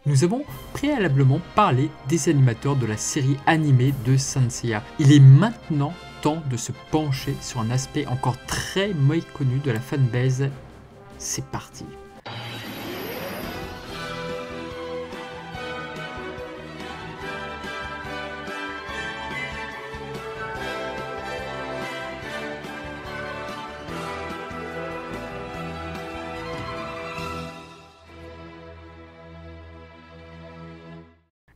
Nous avons préalablement parlé des animateurs de la série animée de Saint Seiya. Il est maintenant temps de se pencher sur un aspect encore très méconnu de la fanbase. C'est parti.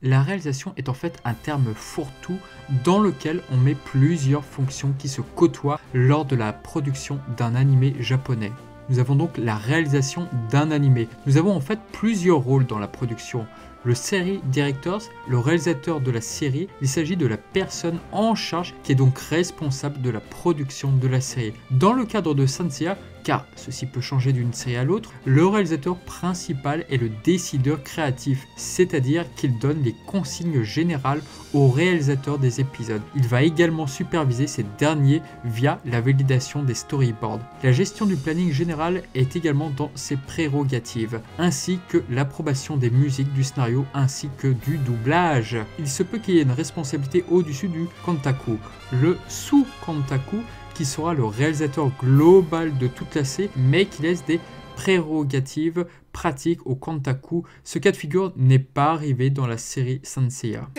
La réalisation est en fait un terme fourre-tout dans lequel on met plusieurs fonctions qui se côtoient lors de la production d'un animé japonais. Nous avons donc la réalisation d'un animé. Nous avons en fait plusieurs rôles dans la production. Le Series Director, le réalisateur de la série, il s'agit de la personne en charge qui est donc responsable de la production de la série. Dans le cadre de Saint Seiya, car ceci peut changer d'une série à l'autre, le réalisateur principal est le décideur créatif, c'est-à-dire qu'il donne les consignes générales au réalisateur des épisodes. Il va également superviser ces derniers via la validation des storyboards. La gestion du planning général est également dans ses prérogatives, ainsi que l'approbation des musiques du scénario ainsi que du doublage. Il se peut qu'il y ait une responsabilité au-dessus du Kantaku. Le sous-Kantaku qui sera le réalisateur global de toute la série, mais qui laisse des prérogatives pratiques au Kantaku. Ce cas de figure n'est pas arrivé dans la série Saint Seiya.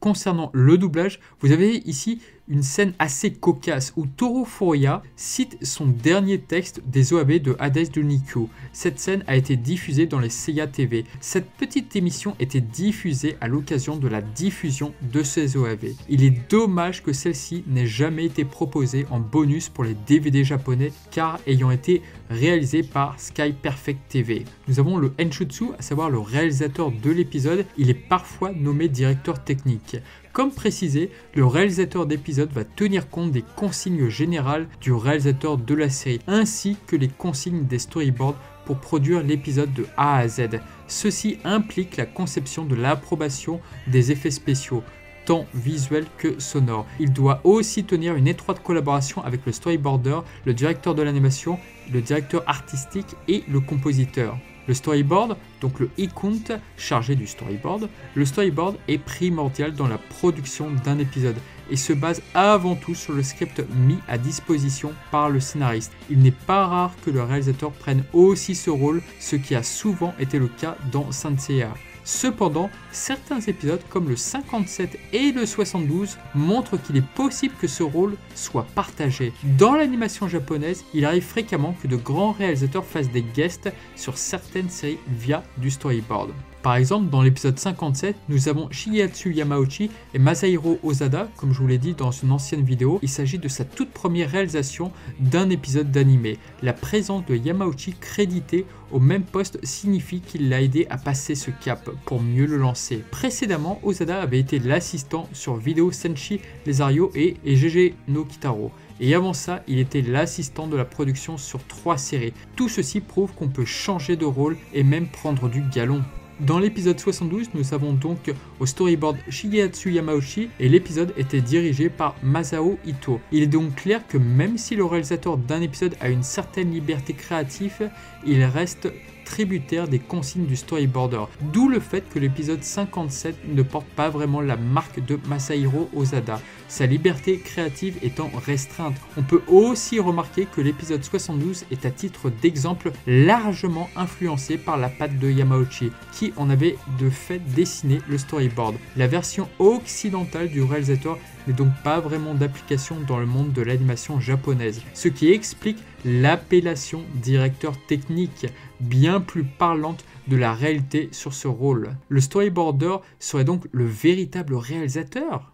Concernant le doublage, vous avez ici une scène assez cocasse où Toru Furuya cite son dernier texte des OAV de Hades de Nikko. Cette scène a été diffusée dans les Seiya TV. Cette petite émission était diffusée à l'occasion de la diffusion de ces OAV. Il est dommage que celle-ci n'ait jamais été proposée en bonus pour les DVD japonais car ayant été réalisée par Sky Perfect TV. Nous avons le Enshutsu, à savoir le réalisateur de l'épisode. Il est parfois nommé directeur technique. Comme précisé, le réalisateur d'épisode va tenir compte des consignes générales du réalisateur de la série, ainsi que les consignes des storyboards pour produire l'épisode de A à Z. Ceci implique la conception de l'approbation des effets spéciaux, tant visuels que sonores. Il doit aussi tenir une étroite collaboration avec le storyboarder, le directeur de l'animation, le directeur artistique et le compositeur. Le storyboard, donc le ikunt chargé du storyboard, le storyboard est primordial dans la production d'un épisode et se base avant tout sur le script mis à disposition par le scénariste. Il n'est pas rare que le réalisateur prenne aussi ce rôle, ce qui a souvent été le cas dans Saint Seiya. Cependant, certains épisodes comme le 57 et le 72 montrent qu'il est possible que ce rôle soit partagé. Dans l'animation japonaise, il arrive fréquemment que de grands réalisateurs fassent des guests sur certaines séries via du storyboard. Par exemple, dans l'épisode 57, nous avons Shigehatsu Yamauchi et Masahiro Osada, comme je vous l'ai dit dans une ancienne vidéo. Il s'agit de sa toute première réalisation d'un épisode d'animé. La présence de Yamauchi crédité au même poste signifie qu'il l'a aidé à passer ce cap pour mieux le lancer. Précédemment, Osada avait été l'assistant sur Video Senshi Lesario et GG no Kitaro. Et avant ça, il était l'assistant de la production sur 3 séries. Tout ceci prouve qu'on peut changer de rôle et même prendre du galon. Dans l'épisode 72, nous avons donc au storyboard Shigehatsu Yamauchi et l'épisode était dirigé par Masao Ito. Il est donc clair que même si le réalisateur d'un épisode a une certaine liberté créative, il reste tributaire des consignes du storyboarder. D'où le fait que l'épisode 57 ne porte pas vraiment la marque de Masahiro Osada, sa liberté créative étant restreinte. On peut aussi remarquer que l'épisode 72 est à titre d'exemple largement influencé par la patte de Yamauchi, qui en avait de fait dessiné le storyboard. La version occidentale du réalisateur n'est donc pas vraiment d'application dans le monde de l'animation japonaise, ce qui explique l'appellation directeur technique, bien plus parlante de la réalité sur ce rôle. Le storyboarder serait donc le véritable réalisateur.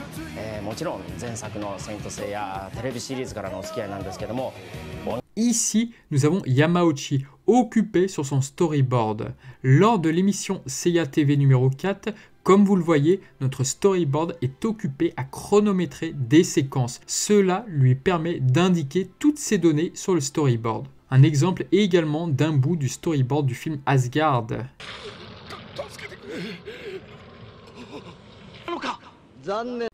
Ici, nous avons Yamauchi occupé sur son storyboard. Lors de l'émission Seiya TV numéro 4, comme vous le voyez, notre storyboard est occupé à chronométrer des séquences. Cela lui permet d'indiquer toutes ces données sur le storyboard. Un exemple est également d'un bout du storyboard du film Asgard.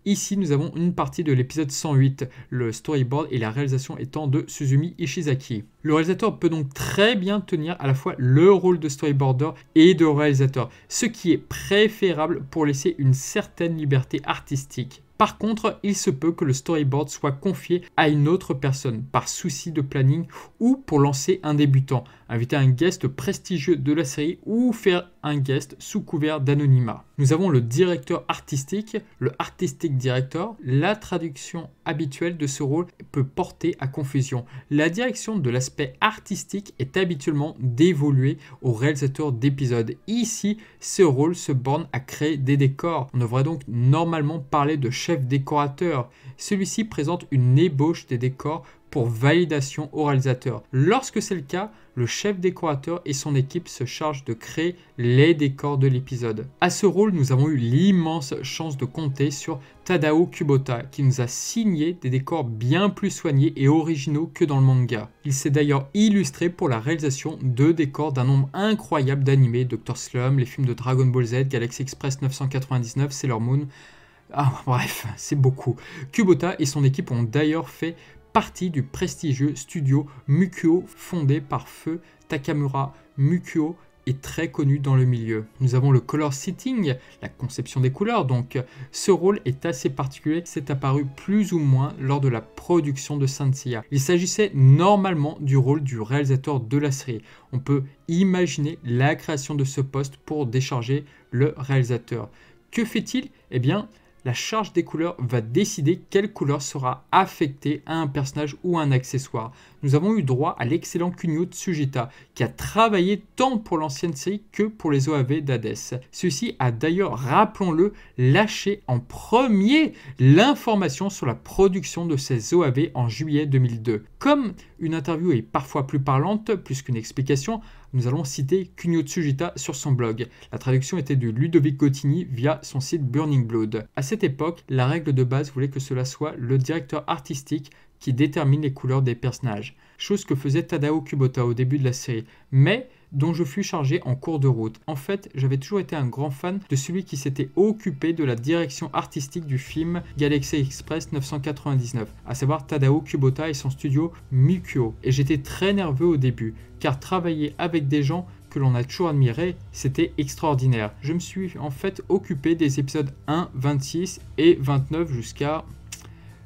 Ici, nous avons une partie de l'épisode 108, le storyboard et la réalisation étant de Suzumi Ishizaki. Le réalisateur peut donc très bien tenir à la fois le rôle de storyboarder et de réalisateur, ce qui est préférable pour laisser une certaine liberté artistique. Par contre, il se peut que le storyboard soit confié à une autre personne par souci de planning ou pour lancer un débutant, inviter un guest prestigieux de la série ou faire un guest sous couvert d'anonymat. Nous avons le directeur artistique, le artistic director. La traduction habituelle de ce rôle peut porter à confusion. La direction de l'aspect artistique est habituellement dévolue au réalisateur d'épisodes. Ici, ce rôle se borne à créer des décors. On devrait donc normalement parler de chef décorateur. Celui-ci présente une ébauche des décors pour validation au réalisateur. Lorsque c'est le cas, le chef décorateur et son équipe se chargent de créer les décors de l'épisode. À ce rôle, nous avons eu l'immense chance de compter sur Tadao Kubota, qui nous a signé des décors bien plus soignés et originaux que dans le manga. Il s'est d'ailleurs illustré pour la réalisation de décors d'un nombre incroyable d'animés, Dr. Slump, les films de Dragon Ball Z, Galaxy Express 999, Sailor Moon. Ah, bref, c'est beaucoup. Kubota et son équipe ont d'ailleurs fait partie du prestigieux studio Mukyo fondé par feu Takamura. Mukyo est très connu dans le milieu. Nous avons le color setting, la conception des couleurs, donc ce rôle est assez particulier, c'est apparu plus ou moins lors de la production de Saint Seiya. Il s'agissait normalement du rôle du réalisateur de la série. On peut imaginer la création de ce poste pour décharger le réalisateur. Que fait-il? Eh bien, la charge des couleurs va décider quelle couleur sera affectée à un personnage ou un accessoire. Nous avons eu droit à l'excellent Kunio Tsujita qui a travaillé tant pour l'ancienne série que pour les OAV d'Hades. Celui-ci a d'ailleurs, rappelons-le, lâché en premier l'information sur la production de ces OAV en juillet 2002. Comme une interview est parfois plus parlante, plus qu'une explication, nous allons citer Kunio Tsujita sur son blog. La traduction était de Ludovic Gottini via son site Burning Blood. À cette époque, la règle de base voulait que cela soit le directeur artistique qui détermine les couleurs des personnages, chose que faisait Tadao Kubota au début de la série, mais dont je fus chargé en cours de route. En fait, j'avais toujours été un grand fan de celui qui s'était occupé de la direction artistique du film Galaxy Express 999, à savoir Tadao Kubota et son studio Mukyo. Et j'étais très nerveux au début, car travailler avec des gens que l'on a toujours admiré, c'était extraordinaire. Je me suis en fait occupé des épisodes 1, 26 et 29 jusqu'à...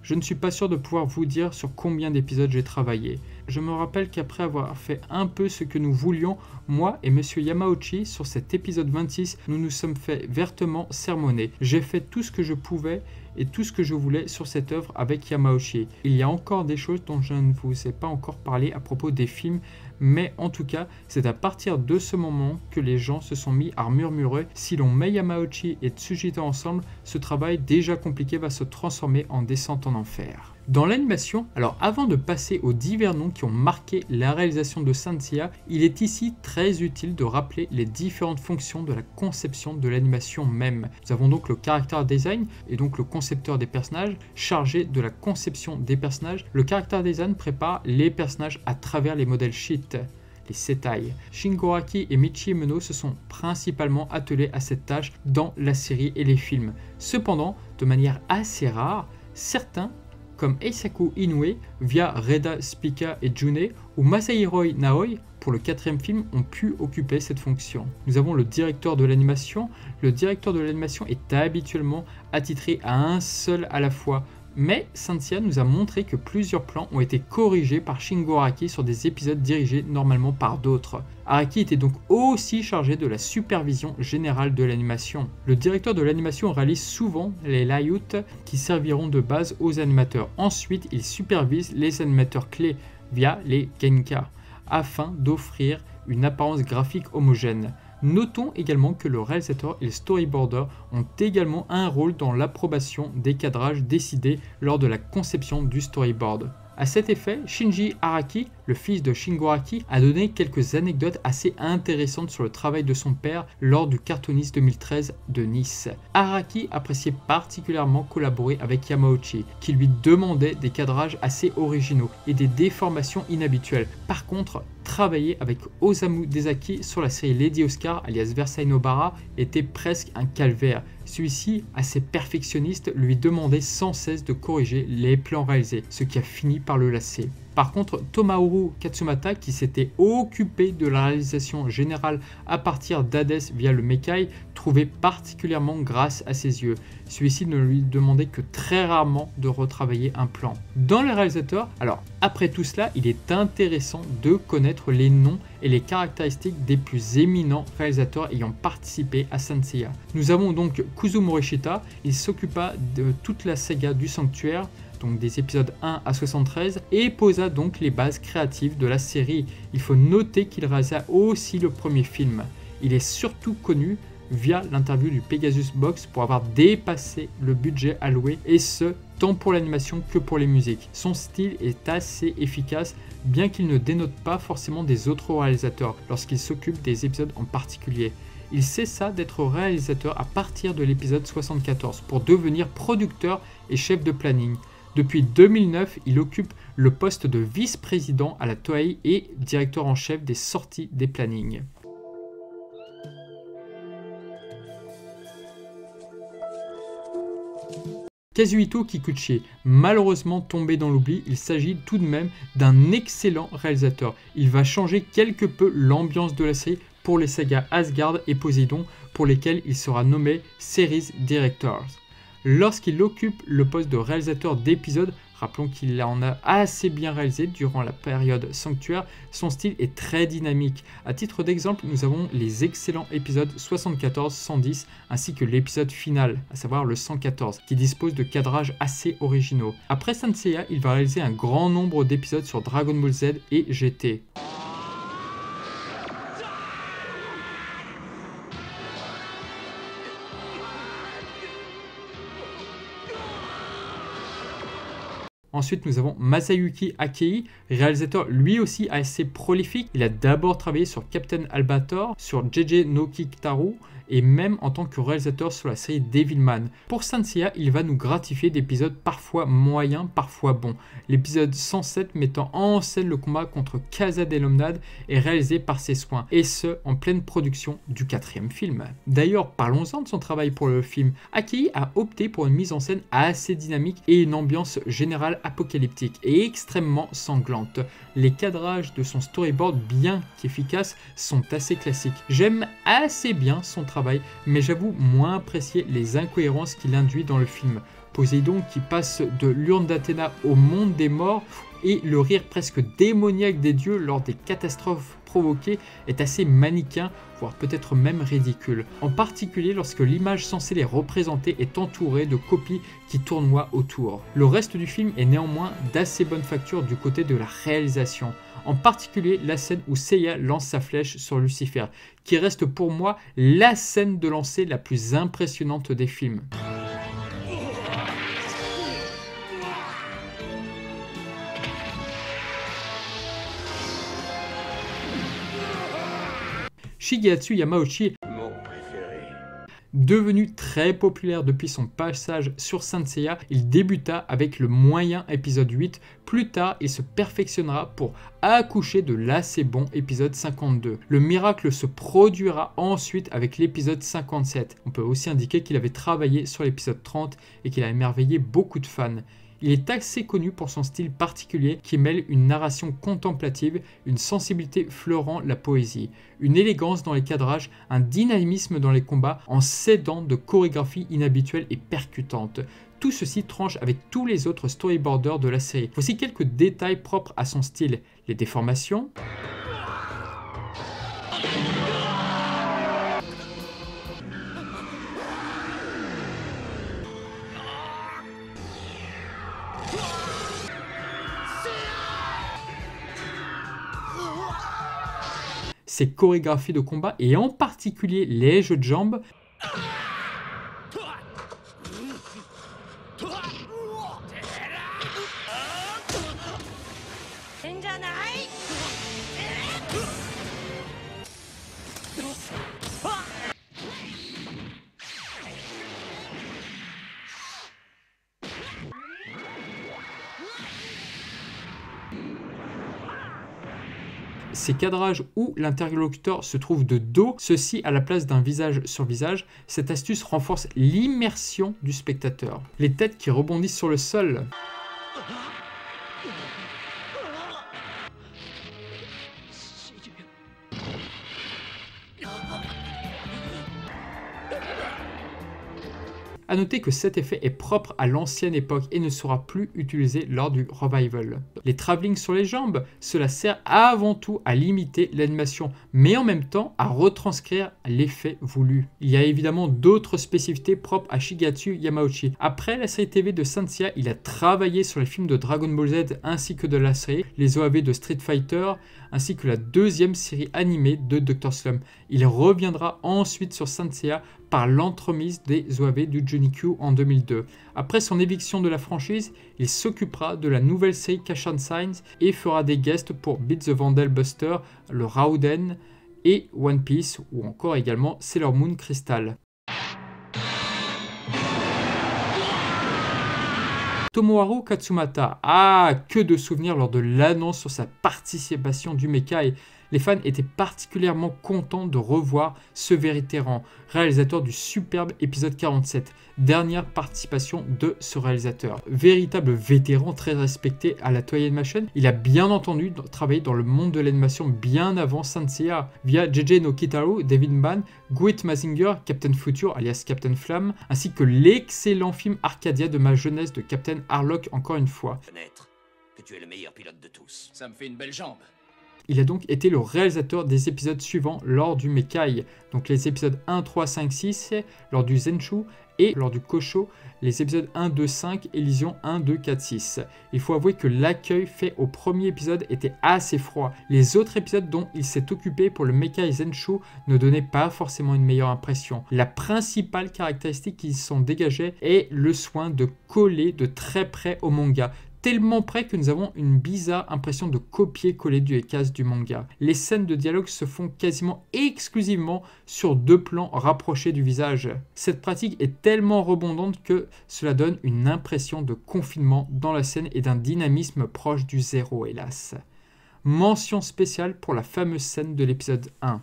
Je ne suis pas sûr de pouvoir vous dire sur combien d'épisodes j'ai travaillé. Je me rappelle qu'après avoir fait un peu ce que nous voulions, moi et Monsieur Yamauchi, sur cet épisode 26, nous nous sommes fait vertement sermonner. J'ai fait tout ce que je pouvais et tout ce que je voulais sur cette œuvre avec Yamauchi. Il y a encore des choses dont je ne vous ai pas encore parlé à propos des films, mais en tout cas, c'est à partir de ce moment que les gens se sont mis à murmurer. Si l'on met Yamauchi et Tsujita ensemble, ce travail déjà compliqué va se transformer en descente en enfer. Dans l'animation, alors avant de passer aux divers noms qui ont marqué la réalisation de Saint Seiya, il est ici très utile de rappeler les différentes fonctions de la conception de l'animation même. Nous avons donc le character design et donc le concepteur des personnages chargé de la conception des personnages. Le character design prépare les personnages à travers les modèles sheet, les setai. Shingo Araki et Michi Umeno se sont principalement attelés à cette tâche dans la série et les films. Cependant, de manière assez rare, certains comme Eisaku Inoue via Reda Spica et June ou Masahiro Naoi pour le 4e film ont pu occuper cette fonction. Nous avons le directeur de l'animation. Le directeur de l'animation est habituellement attitré à un seul à la fois. Mais Saint Seiya nous a montré que plusieurs plans ont été corrigés par Shingo Araki sur des épisodes dirigés normalement par d'autres. Araki était donc aussi chargé de la supervision générale de l'animation. Le directeur de l'animation réalise souvent les layouts qui serviront de base aux animateurs. Ensuite, il supervise les animateurs clés via les genka afin d'offrir une apparence graphique homogène. Notons également que le réalisateur et le storyboarder ont également un rôle dans l'approbation des cadrages décidés lors de la conception du storyboard. À cet effet, Shinji Araki, le fils de Shingo Araki, a donné quelques anecdotes assez intéressantes sur le travail de son père lors du Cartoonist 2013 de Nice. Araki appréciait particulièrement collaborer avec Yamauchi, qui lui demandait des cadrages assez originaux et des déformations inhabituelles. Par contre, travailler avec Osamu Dezaki sur la série Lady Oscar, alias Versailles Nobara, était presque un calvaire. Celui-ci, assez perfectionniste, lui demandait sans cesse de corriger les plans réalisés, ce qui a fini par le lasser. Par contre, Tomaharu Katsumata, qui s'était occupé de la réalisation générale à partir d'Hades via le Mekai, trouvait particulièrement grâce à ses yeux. Celui-ci ne lui demandait que très rarement de retravailler un plan. Dans les réalisateurs, alors après tout cela, il est intéressant de connaître les noms et les caractéristiques des plus éminents réalisateurs ayant participé à Saint Seiya. Nous avons donc Kuzo Morishita, il s'occupa de toute la saga du Sanctuaire, donc des épisodes 1 à 73, et posa donc les bases créatives de la série. Il faut noter qu'il réalisa aussi le premier film. Il est surtout connu via l'interview du Pegasus Box pour avoir dépassé le budget alloué, et ce, tant pour l'animation que pour les musiques. Son style est assez efficace, bien qu'il ne dénote pas forcément des autres réalisateurs lorsqu'il s'occupe des épisodes en particulier. Il cessa d'être réalisateur à partir de l'épisode 74 pour devenir producteur et chef de planning. Depuis 2009, il occupe le poste de vice-président à la Toei et directeur en chef des sorties des plannings. Kazuhito Kikuchi, malheureusement tombé dans l'oubli, il s'agit tout de même d'un excellent réalisateur. Il va changer quelque peu l'ambiance de la série pour les sagas Asgard et Poséidon, pour lesquels il sera nommé Series Director. Lorsqu'il occupe le poste de réalisateur d'épisodes, rappelons qu'il en a assez bien réalisé durant la période Sanctuaire, son style est très dynamique. À titre d'exemple, nous avons les excellents épisodes 74-110 ainsi que l'épisode final, à savoir le 114, qui dispose de cadrages assez originaux. Après Saint Seiya, il va réaliser un grand nombre d'épisodes sur Dragon Ball Z et GT. Ensuite, nous avons Masayuki Akei, réalisateur lui aussi assez prolifique. Il a d'abord travaillé sur Captain Albator, sur JJ no Kikutaru et même en tant que réalisateur sur la série Devilman. Pour Saint Seiya, il va nous gratifier d'épisodes parfois moyens, parfois bons. L'épisode 107 mettant en scène le combat contre Kaza Delomnad est réalisé par ses soins, et ce, en pleine production du 4e film. D'ailleurs, parlons-en de son travail pour le film. Akei a opté pour une mise en scène assez dynamique et une ambiance générale apocalyptique et extrêmement sanglante. Les cadrages de son storyboard, bien qu'efficaces, sont assez classiques. J'aime assez bien son travail, mais j'avoue moins apprécier les incohérences qu'il induit dans le film. Poséidon qui passe de l'urne d'Athéna au monde des morts et le rire presque démoniaque des dieux lors des catastrophes provoquées est assez manichéen, voire peut-être même ridicule. En particulier lorsque l'image censée les représenter est entourée de copies qui tournoient autour. Le reste du film est néanmoins d'assez bonne facture du côté de la réalisation. En particulier la scène où Seiya lance sa flèche sur Lucifer, qui reste pour moi la scène de lancer la plus impressionnante des films. Shigehatsu Yamauchi, devenu très populaire depuis son passage sur Saint Seiya, il débuta avec le moyen épisode 8. Plus tard, il se perfectionnera pour accoucher de l'assez bon épisode 52. Le miracle se produira ensuite avec l'épisode 57. On peut aussi indiquer qu'il avait travaillé sur l'épisode 30 et qu'il a émerveillé beaucoup de fans. Il est assez connu pour son style particulier qui mêle une narration contemplative, une sensibilité fleurant la poésie, une élégance dans les cadrages, un dynamisme dans les combats en s'aidant de chorégraphies inhabituelles et percutantes. Tout ceci tranche avec tous les autres storyboarders de la série. Voici quelques détails propres à son style. Les déformations, ses chorégraphies de combat et en particulier les jeux de jambes. Ces cadrages où l'interlocuteur se trouve de dos, ceci à la place d'un visage sur visage, cette astuce renforce l'immersion du spectateur. Les têtes qui rebondissent sur le sol. A noter que cet effet est propre à l'ancienne époque et ne sera plus utilisé lors du revival. Les travelling sur les jambes, cela sert avant tout à limiter l'animation, mais en même temps à retranscrire l'effet voulu. Il y a évidemment d'autres spécificités propres à Shigetsu Yamauchi. Après la série TV de Saint Seiya, il a travaillé sur les films de Dragon Ball Z ainsi que de la série, les OAV de Street Fighter, ainsi que la deuxième série animée de Dr. Slump. Il reviendra ensuite sur Saint Seiya par l'entremise des OAV du Junikyu en 2002. Après son éviction de la franchise, il s'occupera de la nouvelle série Kashan Signs et fera des guests pour Beat the Vandal Buster, le Rauden et One Piece, ou encore également Sailor Moon Crystal. Tomoharu Katsumata, que de souvenirs lors de l'annonce sur sa participation du Mekai. Les fans étaient particulièrement contents de revoir ce vétéran, réalisateur du superbe épisode 47, dernière participation de ce réalisateur. Véritable vétéran très respecté à la Toei Animation, il a bien entendu travaillé dans le monde de l'animation bien avant Saint Seiya, via JJ no Kitaro, David Ban, Guit Mazinger, Captain Future alias Captain Flamme, ainsi que l'excellent film Arcadia de ma jeunesse de Captain Harlock encore une fois. Que tu es le meilleur pilote de tous. Ça me fait une belle jambe. Il a donc été le réalisateur des épisodes suivants lors du Mekai, donc les épisodes 1, 3, 5, 6, lors du Zenshu et lors du Kosho, les épisodes 1, 2, 5 et Lysion 1, 2, 4, 6. Il faut avouer que l'accueil fait au premier épisode était assez froid. Les autres épisodes dont il s'est occupé pour le Mekai Zenshu ne donnaient pas forcément une meilleure impression. La principale caractéristique qui s'en dégageait est le soin de coller de très près au manga. Tellement près que nous avons une bizarre impression de copier-coller du cases du manga. Les scènes de dialogue se font quasiment exclusivement sur deux plans rapprochés du visage. Cette pratique est tellement rebondante que cela donne une impression de confinement dans la scène et d'un dynamisme proche du zéro, hélas. Mention spéciale pour la fameuse scène de l'épisode 1.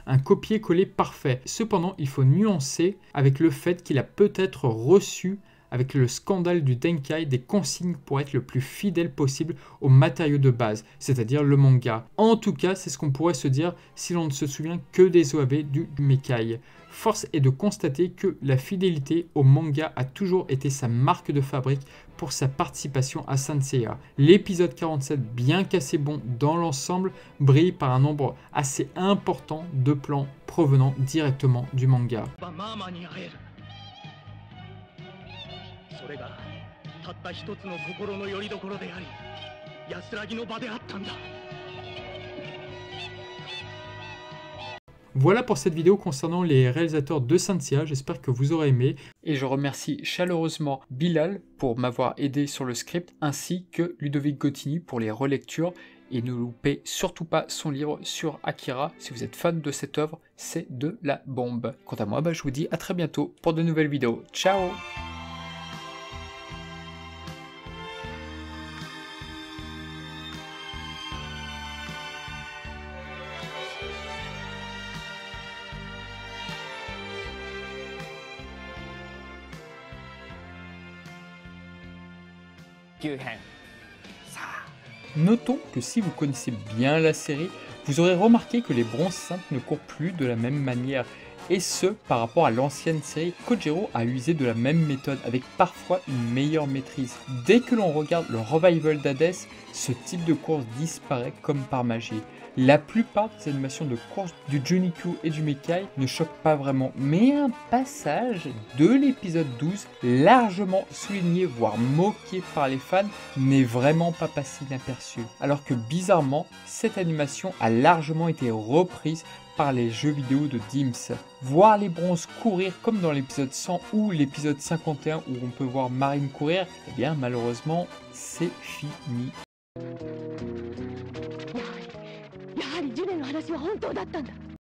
Un copier-coller parfait. Cependant, il faut nuancer avec le fait qu'il a peut-être reçu avec le scandale du Denkai des consignes pour être le plus fidèle possible au matériau de base, c'est-à-dire le manga. En tout cas, c'est ce qu'on pourrait se dire si l'on ne se souvient que des OAV du Mekai. Force est de constater que la fidélité au manga a toujours été sa marque de fabrique pour sa participation à Saint Seiya. L'épisode 47, bien qu'assez bon dans l'ensemble, brille par un nombre assez important de plans provenant directement du manga. Voilà pour cette vidéo concernant les réalisateurs de Saint Seiya, j'espère que vous aurez aimé. Et je remercie chaleureusement Bilal pour m'avoir aidé sur le script, ainsi que Ludovic Gottini pour les relectures. Et ne loupez surtout pas son livre sur Akira. Si vous êtes fan de cette œuvre, c'est de la bombe. Quant à moi, je vous dis à très bientôt pour de nouvelles vidéos. Ciao! Notons que si vous connaissez bien la série, vous aurez remarqué que les bronzes simples ne courent plus de la même manière, et ce par rapport à l'ancienne série. Kojiro a usé de la même méthode avec parfois une meilleure maîtrise. Dès que l'on regarde le revival d'Hades, ce type de course disparaît comme par magie. La plupart des animations de course du Junikyu et du Mekai ne choquent pas vraiment, mais un passage de l'épisode 12, largement souligné voire moqué par les fans, n'est vraiment pas passé inaperçu. Alors que bizarrement, cette animation a largement été reprise par les jeux vidéo de Dims. Voir les bronzes courir comme dans l'épisode 100 ou l'épisode 51 où on peut voir Marine courir, eh bien malheureusement c'est fini. やはりジュネの話は本当だったんだ。